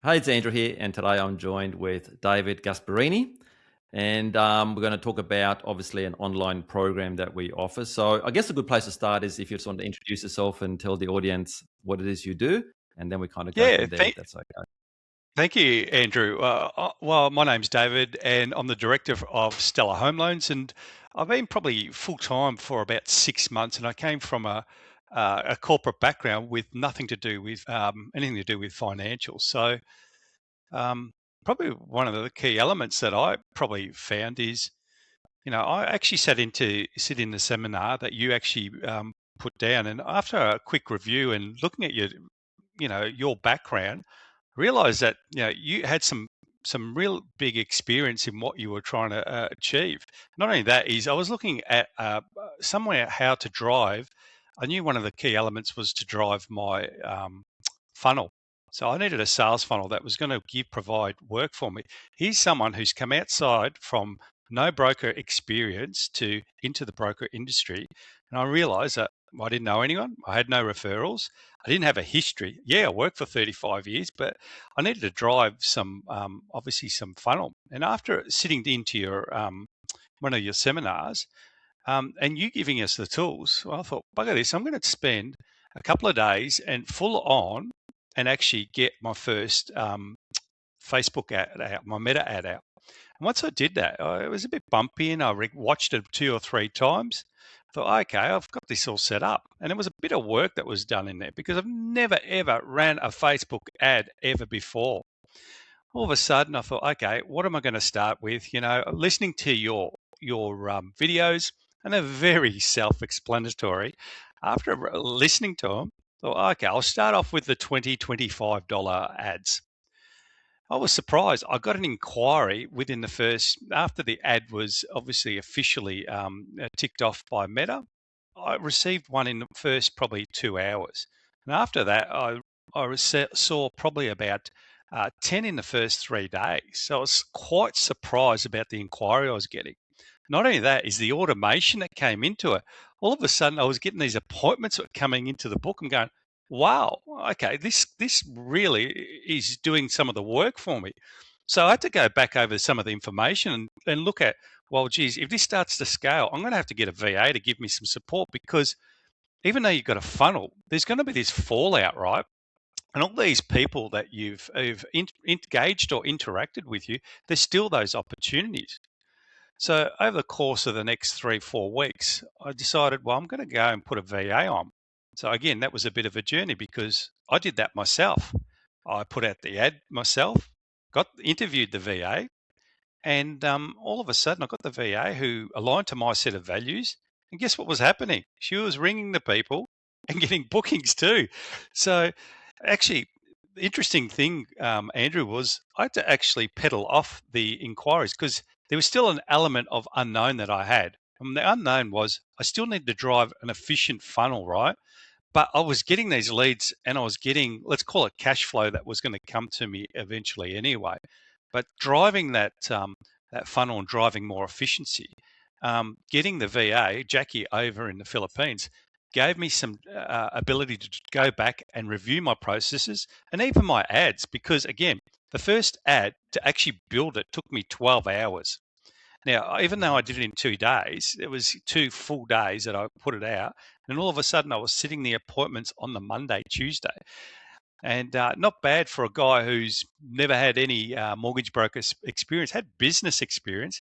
Hi, it's Andrew here, and today I'm joined with David Gasparini, and we're going to talk about obviously an online program that we offer. So, I guess a good place to start is if you just want to introduce yourself and tell the audience what it is you do, and then we kind of go Yeah, from there if that's okay. thank you, Andrew. Well, my name's David, and I'm the director of Stellar Home Loans, and I've been probably full time for about 6 months. And I came from a corporate background with nothing to do with anything to do with financials. So, probably one of the key elements that I probably found is, I actually sit in the seminar that you actually put down, and after a quick review and looking at your background, realized that you had some real big experience in what you were trying to achieve. Not only that is I was looking at somewhere how to drive. I knew one of the key elements was to drive my funnel. So I needed a sales funnel that was going to provide work for me. Here's someone who's come outside from no broker experience to into the broker industry, and I realized that I didn't know anyone. I had no referrals. I didn't have a history. Yeah, I worked for 35 years, but I needed to drive some, obviously, some funnel. And after sitting into your one of your seminars, and you giving us the tools, well, I thought, bugger this, I'm going to spend a couple of days and full on and actually get my first Facebook ad out, my Meta ad out. And once I did that, it was a bit bumpy, and I watched it 2 or 3 times. I thought, okay, I've got this all set up. And it was a bit of work that was done in there because I've never, ever ran a Facebook ad ever before. All of a sudden, I thought, okay, what am I going to start with? Listening to your videos, and they're very self-explanatory. After listening to them, I thought, okay, I'll start off with the $20, $25 ads. I was surprised. I got an inquiry within the first, after the ad was obviously officially ticked off by Meta. I received one in the first probably 2 hours. And after that, saw probably about 10 in the first 3 days. So I was quite surprised about the inquiry I was getting. Not only that, is the automation that came into it. All of a sudden, I was getting these appointments that were coming into the book. I'm going, wow, okay, this really is doing some of the work for me. So I had to go back over some of the information and look at, well, geez, if this starts to scale, I'm going to have to get a VA to give me some support, because even though you've got a funnel, there's going to be this fallout, right? And all these people that you've engaged or interacted with you, there's still those opportunities. So over the course of the next 3, 4 weeks, I decided, well, I'm going to go and put a VA on. So again, that was a bit of a journey because I did that myself. I put out the ad myself, got interviewed the VA, and all of a sudden I got the VA who aligned to my set of values. And guess what was happening? She was ringing the people and getting bookings too. So actually, the interesting thing, Andrew, was I had to actually pedal off the inquiries because there was still an element of unknown that I had. And the unknown was I still need to drive an efficient funnel, right? But I was getting these leads, and I was getting, let's call it cash flow, that was going to come to me eventually anyway. But driving that funnel and driving more efficiency, getting the VA, Jackie, over in the Philippines, gave me some ability to go back and review my processes and even my ads. Because again, the first ad to actually build it took me 12 hours. Now, even though I did it in 2 days, it was 2 full days that I put it out. And all of a sudden, I was sitting the appointments on the Monday, Tuesday. And not bad for a guy who's never had any mortgage broker experience, had business experience.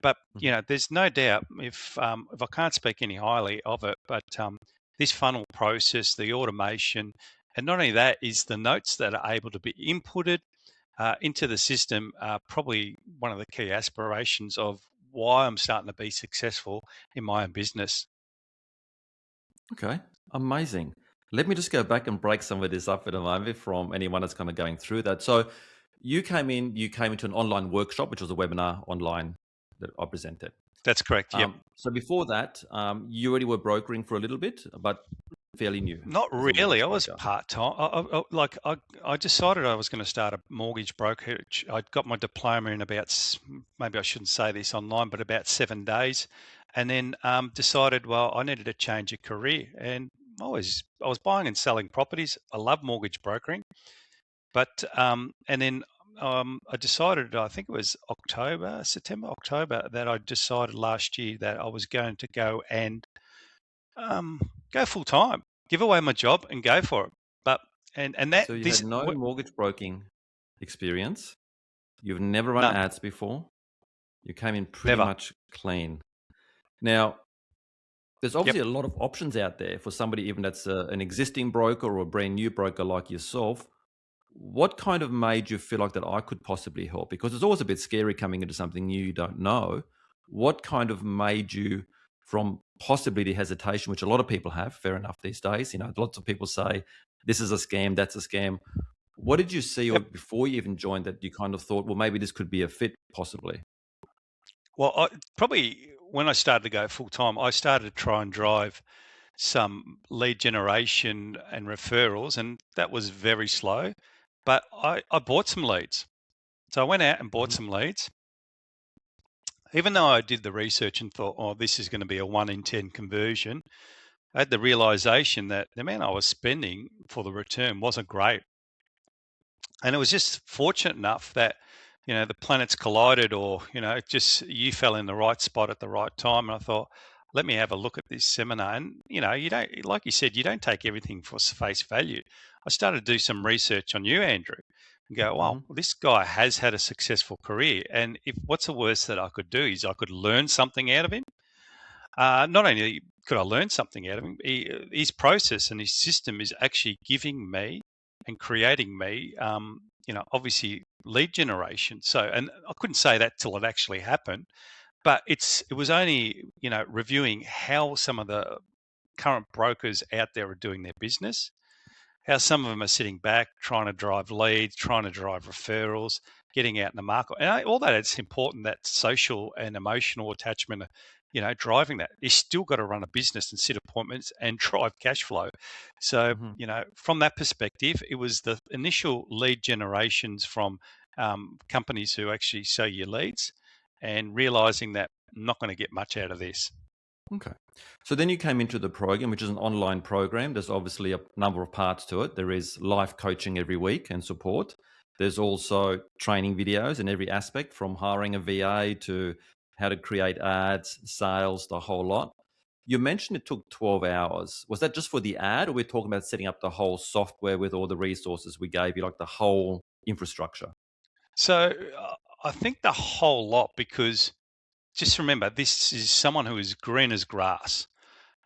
But, Mhm. there's no doubt, if I can't speak any highly of it, but this funnel process, the automation, and not only that, is the notes that are able to be inputted into the system are probably one of the key aspirations of why I'm starting to be successful in my own business. Okay, amazing. Let me just go back and break some of this up in a moment from anyone that's kind of going through that. So, you came into an online workshop, which was a webinar online that I presented. That's correct. Yep. So before that, you already were brokering for a little bit, but fairly new Not as a really. mortgage I was broker. part time. I decided I was going to start a mortgage brokerage. I got my diploma in about, maybe I shouldn't say this online, but about 7 days, and then decided, well, I needed to change a career. And I was buying and selling properties. I love mortgage brokering. But and then I decided, I think it was September, October, that I decided last year that I was going to go and um, go full time, give away my job and go for it. But and that So you had this no mortgage broking experience. You've never run none, ads before. You came in pretty never. much clean. Now, there's Yep. obviously a lot of options out there for somebody, even that's an existing broker or a brand new broker like yourself. What kind of made you feel like that I could possibly help? Because it's always a bit scary coming into something new you don't know. What kind of made you from possibly the hesitation, which a lot of people have, fair enough these days, lots of people say, this is a scam, that's a scam. What did you see or Yep. before you even joined that you kind of thought, well, maybe this could be a fit possibly? Well, probably when I started to go full time, I started to try and drive some lead generation and referrals, and that was very slow. But I bought some leads. So I went out and bought Mhm, some leads, even though I did the research and thought, oh, this is going to be a 1 in 10 conversion. I had the realization that the amount I was spending for the return wasn't great. And it was just fortunate enough that, the planets collided, or, just you fell in the right spot at the right time. And I thought, let me have a look at this seminar. And, you don't, like you said, you don't take everything for face value. I started to do some research on you, Andrew, and go, mhm, well, this guy has had a successful career. And if what's the worst that I could do is I could learn something out of him. Not only could I learn something out of him, his process and his system is actually giving me and creating me, obviously lead generation. So, and I couldn't say that till it actually happened, but it was only reviewing how some of the current brokers out there are doing their business, how some of them are sitting back trying to drive leads, trying to drive referrals, getting out in the market. And all that it's important, that social and emotional attachment, driving that. You still got to run a business and set appointments and drive cash flow. So, mhm. from that perspective, it was the initial lead generations from companies who actually sell you leads, and realizing that I'm not going to get much out of this. Okay. So then you came into the program, which is an online program. There's obviously a number of parts to it. There is live coaching every week and support. There's also training videos in every aspect, from hiring a VA to how to create ads, sales, the whole lot. You mentioned it took 12 hours. Was that just for the ad, or we're talking about setting up the whole software with all the resources we gave you, like the whole infrastructure? So, I think the whole lot, because just remember, this is someone who is green as grass,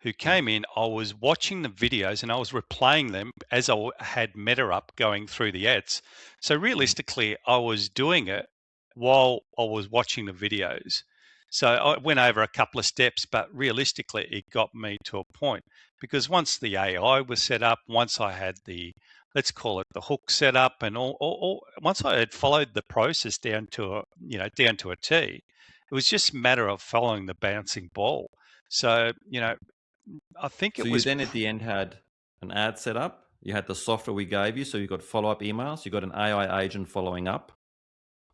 who Mm, came in. I was watching the videos and I was replaying them as had Meta up going through the ads. So mhm, realistically, I was doing it while I was watching the videos. So I went over a couple of steps, but realistically, it got me to a point, because once the AI was set up, once I had let's call it the hook set up, and once I had followed the process down to a T, it was just a matter of following the bouncing ball. So, I think So it you was then at the end had an ad set up. You had the software we gave you, so you got follow-up emails. You got an AI agent following up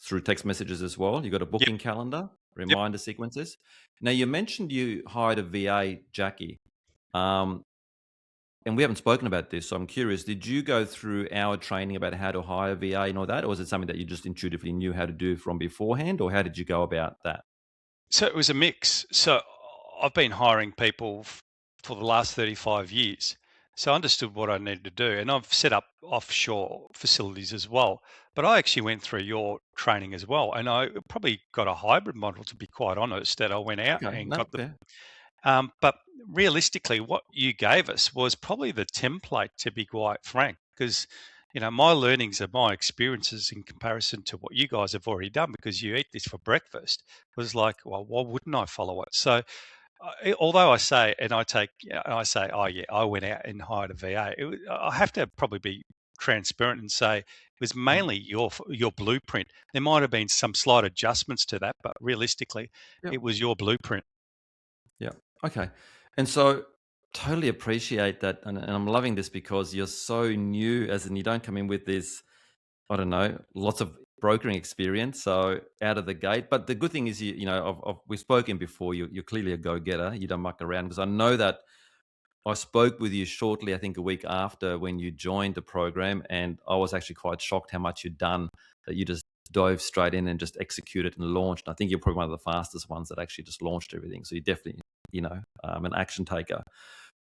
through text messages as well. You got a Yep, booking calendar, yep. reminder sequences. Now you mentioned you hired a VA, Jackie, um, and we haven't spoken about this, so I'm curious. Did you go through our training about how to hire a VA and all that, or was it something that you just intuitively knew how to do from beforehand, or how did you go about that? So it was a mix. So I've been hiring people for the last 35 years. So I understood what I needed to do. And I've set up offshore facilities as well. But I actually went through your training as well. And I probably got a hybrid model, to be quite honest, that I went out Okay, and no, got the. fair. But realistically, what you gave us was probably the template, to be quite frank, because my learnings and my experiences in comparison to what you guys have already done, because you eat this for breakfast, was like, well, why wouldn't I follow it? So, although I say, and I take, I say, oh yeah, I went out and hired a VA. I have to probably be transparent and say it was Mhm. mainly your blueprint. There might have been some slight adjustments to that, but realistically, Yep. it was your blueprint. Yeah. Okay. And so totally appreciate that. And I'm loving this because you're so new, as in you don't come in with this, I don't know, lots of brokering experience. So out of the gate. But the good thing is, we've spoken before, you're clearly a go getter. You don't muck around because I know that I spoke with you shortly, I think a week after when you joined the program, and I was actually quite shocked how much you'd done, that you just dove straight in and just executed and launched. And I think you're probably one of the fastest ones that actually just launched everything. So you're definitely, an action taker.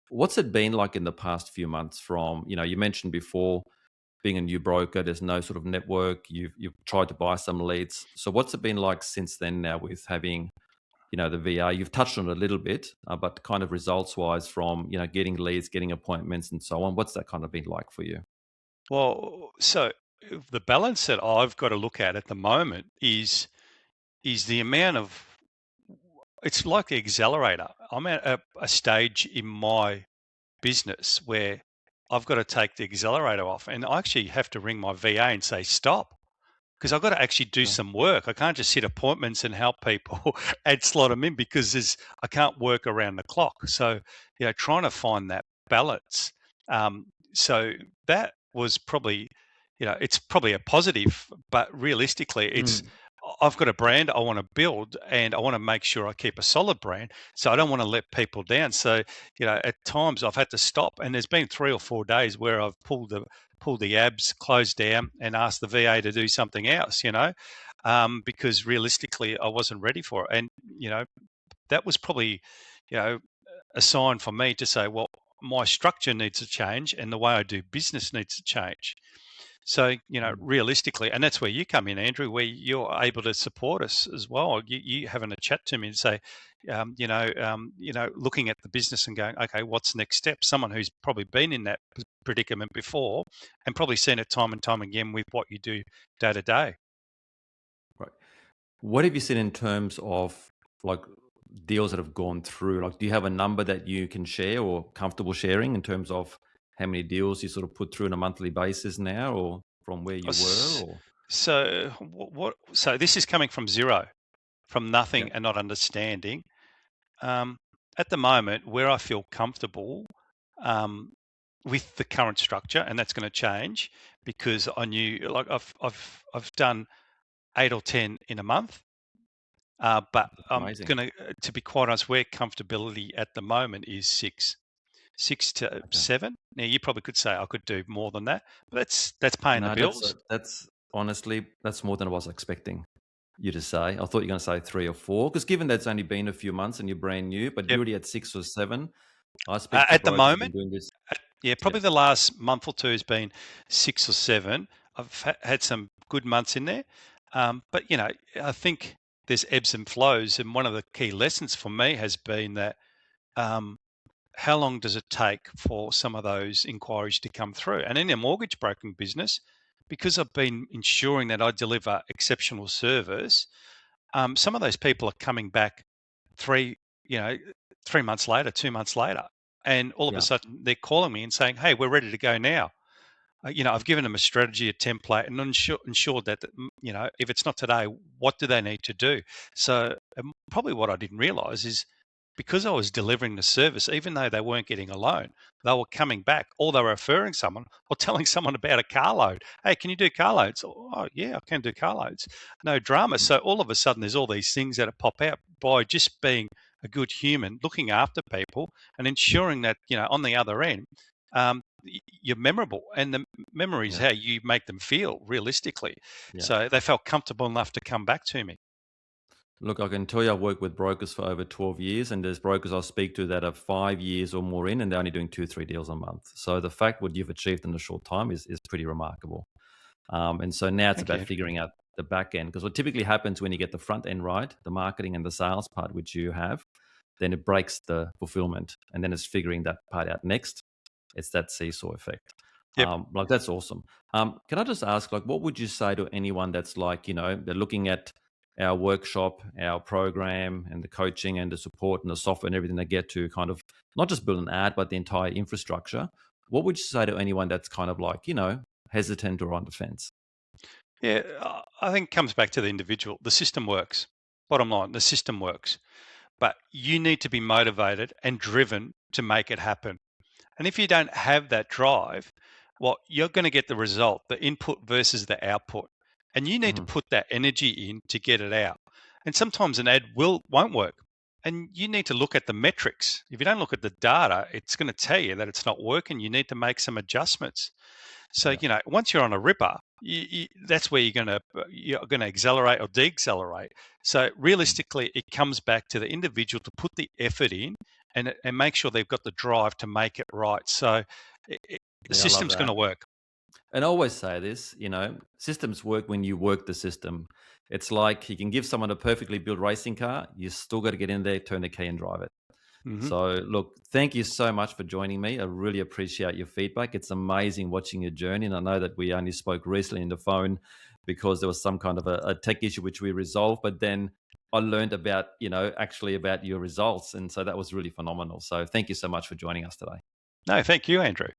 What's it been like in the past few months from, you mentioned before being a new broker, there's no sort of network, you've tried to buy some leads. So what's it been like since then now with having the VA? You've touched on it a little bit, but kind of results wise from, getting leads, getting appointments and so on. What's that kind of been like for you? Well, so the balance that I've got to look at the moment is the amount of it's like the accelerator. I'm at a stage in my business where I've got to take the accelerator off, and I actually have to ring my VA and say stop. Because I've got to actually do Yeah. some work. I can't just set appointments and help people and slot them in because I can't work around the clock. So, trying to find that balance. Um, so that was probably, it's probably a positive, but realistically, Mm, I've got a brand I want to build and I want to make sure I keep a solid brand. So I don't want to let people down. So, at times I've had to stop, and there's been 3 or 4 days where I've pulled the abs, closed down, and asked the VA to do something else, because realistically I wasn't ready for it. And, that was probably, you know, a sign for me to say, well, my structure needs to change and the way I do business needs to change. So, mm. realistically, and that's where you come in, Andrew, where you're able to support us as well. You having a chat to me and say, looking at the business and going, okay, what's next step? Someone who's probably been in that predicament before and probably seen it time and time again with what you do day to day. Right. What have you seen in terms of like deals that have gone through? Like, do you have a number that you can share or comfortable sharing in terms of how many deals you sort of put through on a monthly basis now, or from where Uh, you were? s- Or So So this is coming from zero, from yeah, nothing and not understanding. Um, at the moment, where I feel comfortable um, with the current structure, and that's going to change because I knew, like I've done 8 or 10 in a month, but I'm amazing. going to be quite honest, where comfortability at the moment is six to Okay. seven. Now you probably could say I could do more than that, but that's paying the No, bills. that's honestly that's more than I was expecting you to say. I thought you were going to say three or four, because given that's only been a few months and you're brand new, but you're Yep. already at 6 or 7. I speak to At the brokers who've been moment. doing this. Yeah, Yeah, probably the last month or two has been 6 or 7. I've had some good months in there, but I think there's ebbs and flows, and one of the key lessons for me has been that um, how long does it take for some of those inquiries to come through? And in a mortgage broking business, because I've been ensuring that I deliver exceptional service, some of those people are coming back three, you know, 3 months later, 2 months later, and all of a yeah, sudden they're calling me and saying, "Hey, we're ready to go now." I've given them a strategy, a template, and ensured that, if it's not today, what do they need to do? So probably what I didn't realize is because I was delivering the service, even though they weren't getting a loan, they were coming back or they were referring someone or telling someone about a car load. Hey, can you do car loads? Oh, yeah, I can do car loads. No drama. mm, So all of a sudden, there's all these things that pop out by just being a good human, looking after people and ensuring that, on the other end, you're memorable, and the memory is yeah, how you make them feel realistically. yeah. So they felt comfortable enough to come back to me. Look, I can tell you I've worked with brokers for over 12 years, and there's brokers I speak to that are 5 years or more in, and they're only doing 2, 3 deals a month. So the fact what you've achieved in a short time is pretty remarkable. And so now it's Thank you, about Andrew. figuring out the back end, because what typically happens when you get the front end right, the marketing and the sales part, which you have, then it breaks the fulfillment, and then it's figuring that part out next. It's that seesaw effect. Yep. Like that's awesome. Can I just ask, like, what would you say to anyone that's like, they're looking at our workshop, our program, and the coaching and the support and the software and everything they get to kind of not just build an ad, but the entire infrastructure? What would you say to anyone that's kind of like, hesitant or on the fence? Yeah, I think it comes back to the individual. The system works. Bottom line, the system works. But you need to be motivated and driven to make it happen. And if you don't have that drive, well, you're going to get the result, the input versus the output. And you need to Mhm. put that energy in to get it out. And sometimes an ad won't work. and you need to look at the metrics. If you don't look at the data, it's going to tell you that it's not working. You need to make some adjustments. So, Yeah, once you're on a ripper, that's where you're gonna accelerate or decelerate. So mm, realistically, it comes back to the individual to put the effort in and make sure they've got the drive to make it right. So the yeah, I love system's going that. to work. And I always say this, systems work when you work the system. It's like you can give someone a perfectly built racing car, you still got to get in there, turn the key, and drive it. Hmm. So, look, thank you so much for joining me. I really appreciate your feedback. It's amazing watching your journey. And I know that we only spoke recently on the phone because there was some kind of a tech issue which we resolved. But then I learned about, actually about your results. And so that was really phenomenal. So, thank you so much for joining us today. No, thank you, Andrew.